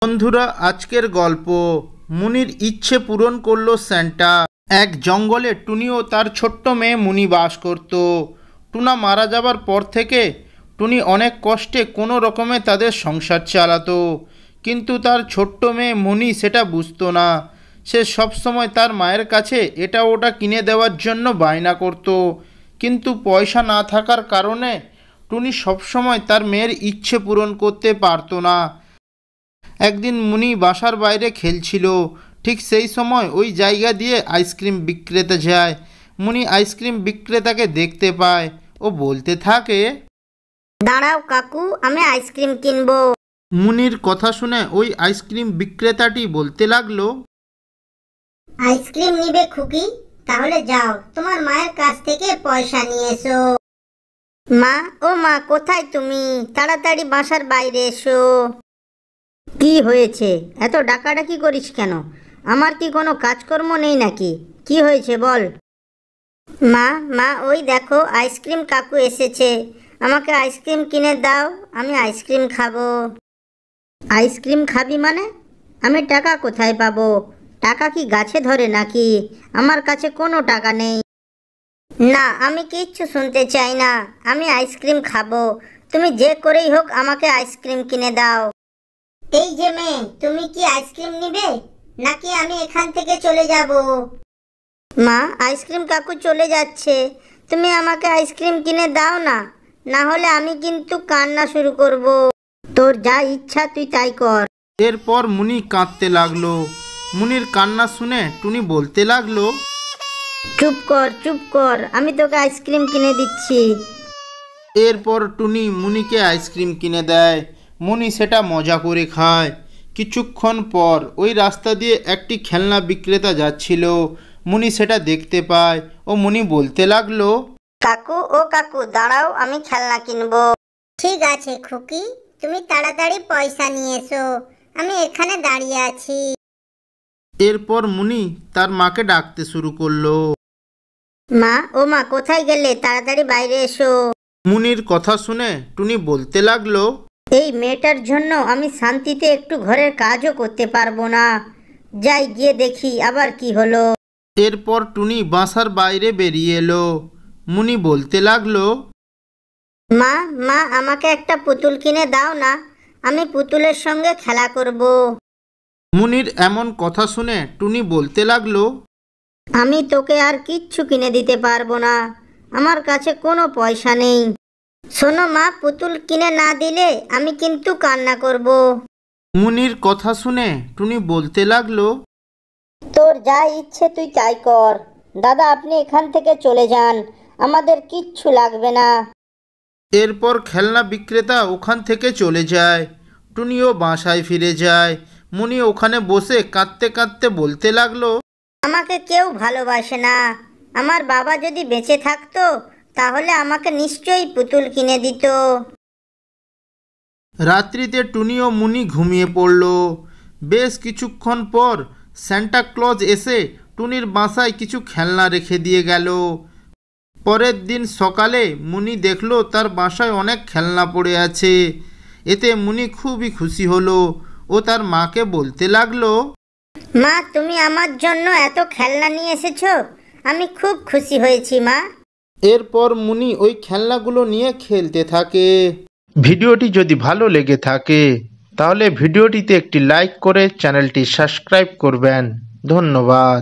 বন্ধুরা, আজকের গল্প মুনির ইচ্ছে পূরণ করলো স্যান্টা। এক জঙ্গলে টুনি ও তার ছোট্ট মেয়ে মুনি বাস করত। টুনা মারা যাবার পর থেকে টুনি অনেক কষ্টে কোনো রকমে তাদের সংসার চালাতো, কিন্তু তার ছোট্ট মেয়ে মুনি সেটা বুঝতো না। সে সবসময় তার মায়ের কাছে এটা ওটা কিনে দেওয়ার জন্য বায়না করত, কিন্তু পয়সা না থাকার কারণে টুনি সবসময় তার মেয়ের ইচ্ছে পূরণ করতে পারতো না। একদিন মুনি বাসার বাইরে খেলছিল, ঠিক সেই সময় ওই জায়গা দিয়ে আইসক্রিম বিক্রেতা যায়। মুনি আইসক্রিম বিক্রেতাকে দেখতে পায়। ও বলতে থাকে, দাঁড়াও কাকু, আমি আইসক্রিম কিনবো। মুনির কথা শুনে ওই আইসক্রিম বিক্রেতাটি বলতে লাগলো, আইসক্রিম নিবে খুকি? তাহলে যাও, তোমার মায়ের কাছ থেকে পয়সা নিয়ে এসো। মা, ও মা, কোথায় তুমি? তাড়াতাড়ি বাসার বাইরে এসো। কি হয়েছে? এত ডাকাডাকি করিস কেন? আমার কি কোনো কাজকর্ম নেই নাকি? কি হয়েছে বল। মা মা, ওই দেখো আইসক্রিম কাকু এসেছে। আমাকে আইসক্রিম কিনে দাও, আমি আইসক্রিম খাবো। আইসক্রিম খাবি মানে? আমি টাকা কোথায় পাবো? টাকা কি গাছে ধরে নাকি? আমার কাছে কোনো টাকা নেই। না, আমি কিচ্ছু শুনতে চাই না। আমি আইসক্রিম খাবো। তুমি যে করেই হোক আমাকে আইসক্রিম কিনে দাও। এই যে মেয়ে, তুমি কি আইসক্রিম নিবে নাকি আমি এখান থেকে চলে যাব? মা, আইসক্রিম কাকু চলে যাচ্ছে। তুমি আমাকে আইসক্রিম কিনে দাও না, না হলে আমি কিন্তু কান্না শুরু করব। তোর যা ইচ্ছা তুই তাই কর। এরপর মুনি কাঁদতে লাগলো। মুনির কান্না শুনে টুনি বলতে লাগলো, চুপ কর চুপ কর, আমি তোকে আইসক্রিম কিনে দিচ্ছি। এরপর টুনি মুনিকে আইসক্রিম কিনে দেয়। মুনি সেটা মজা করে খায়। কিছুক্ষণ পর ওই রাস্তা দিয়ে একটি খেলনা বিক্রেতা যাচ্ছিল। মুনি সেটা দেখতে পায় ও মুনি বলতে লাগলো, কাকু, ও কাকু, দাঁড়াও, আমি খেলনা কিনবো। ঠিক আছে খুকি, তুমি তাড়াতাড়ি পয়সা নিয়ে এসো, আমি এখানে দাঁড়িয়ে আছি। এরপর মুনি তার মাকে ডাকতে শুরু করলো। মা, ও মা, কোথায় গেলে? তাড়াতাড়ি বাইরে এসো। মুনির কথা শুনে টুনি বলতে লাগলো, এই মেয়েটার জন্য আমি শান্তিতে একটু ঘরের কাজও করতে পারবো না। যাই গিয়ে দেখি আবার কি হলো। এরপর টুনি বাসার বাইরে বেরিয়ে এলো। মুনি বলতে লাগলো, মা মা, আমাকে একটা পুতুল কিনে দাও না, আমি পুতুলের সঙ্গে খেলা করব। মুনির এমন কথা শুনে টুনি বলতে লাগলো, আমি তোকে আর কিচ্ছু কিনে দিতে পারবো না, আমার কাছে কোনো পয়সা নেই। শোনো মা, পুতুল কিনে না দিলে আমি কিন্তু কান্না করব। মুনির কথা শুনে টুনি বলতে লাগলো, তোর যা ইচ্ছে তুই তাই কর। দাদা, আপনি এখান থেকে চলে যান, আমাদের কিচ্ছু লাগবে না। এরপর খেলনা বিক্রেতা ওখান থেকে চলে যায়। টুনিও বাসায় ফিরে যায়। মুনি ওখানে বসে কাঁদতে কাঁদতে বলতে লাগলো, আমাকে কেউ ভালোবাসে না। আমার বাবা যদি বেঁচে থাকতো তাহলে আমাকে নিশ্চয়ই পুতুল কিনে দিত। রাত্রিতে টুনি ও মুনি ঘুমিয়ে পড়ল। বেশ কিছুক্ষণ পর সান্টা ক্লজ এসে টুনির বাসায় কিছু খেলনা রেখে দিয়ে গেল। পরের দিন সকালে মুনি দেখলো তার বাসায় অনেক খেলনা পড়ে আছে। এতে মুনি খুবই খুশি হলো। ও তার মাকে বলতে লাগলো, মা, তুমি আমার জন্য এত খেলনা নিয়ে এসেছো, আমি খুব খুশি হয়েছি মা। এরপর মুনি ওই খেলনাগুলো নিয়ে খেলতে থাকে। ভিডিওটি যদি ভালো লেগে থাকে তাহলে ভিডিওটিতে একটি লাইক করে চ্যানেলটি সাবস্ক্রাইব করবেন। ধন্যবাদ।